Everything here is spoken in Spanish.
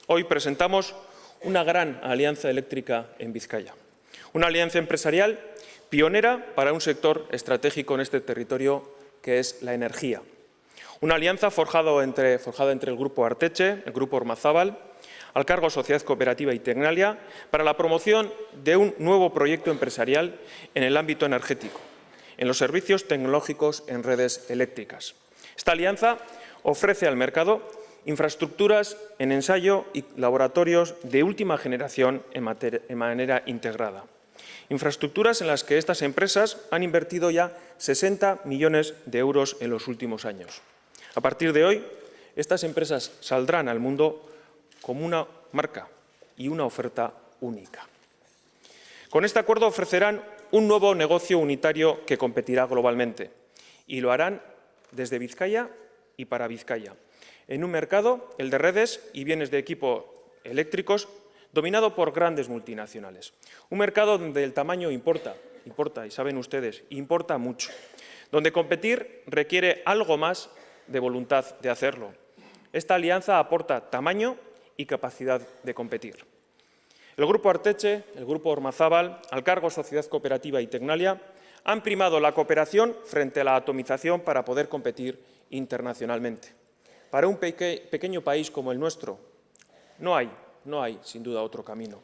Hoy presentamos una gran alianza eléctrica en Vizcaya, una alianza empresarial pionera para un sector estratégico en este territorio que es la energía. Una alianza forjada entre el Grupo Arteche, el Grupo Ormazábal, Alcargo Sociedad Cooperativa y Tecnalia para la promoción de un nuevo proyecto empresarial en el ámbito energético, en los servicios tecnológicos en redes eléctricas. Esta alianza ofrece al mercado infraestructuras en ensayo y laboratorios de última generación en manera integrada. Infraestructuras en las que estas empresas han invertido ya 60 millones de euros en los últimos años. A partir de hoy, estas empresas saldrán al mundo como una marca y una oferta única. Con este acuerdo ofrecerán un nuevo negocio unitario que competirá globalmente y lo harán desde Vizcaya y para Vizcaya, en un mercado, el de redes y bienes de equipo eléctricos, dominado por grandes multinacionales. Un mercado donde el tamaño importa, y saben ustedes, importa mucho, donde competir requiere algo más de voluntad de hacerlo. Esta alianza aporta tamaño y capacidad de competir. El Grupo Arteche, el Grupo Ormazábal, Alcargo Sociedad Cooperativa y Tecnalia han primado la cooperación frente a la atomización para poder competir internacionalmente. Para un pequeño país como el nuestro, no hay, sin duda, otro camino.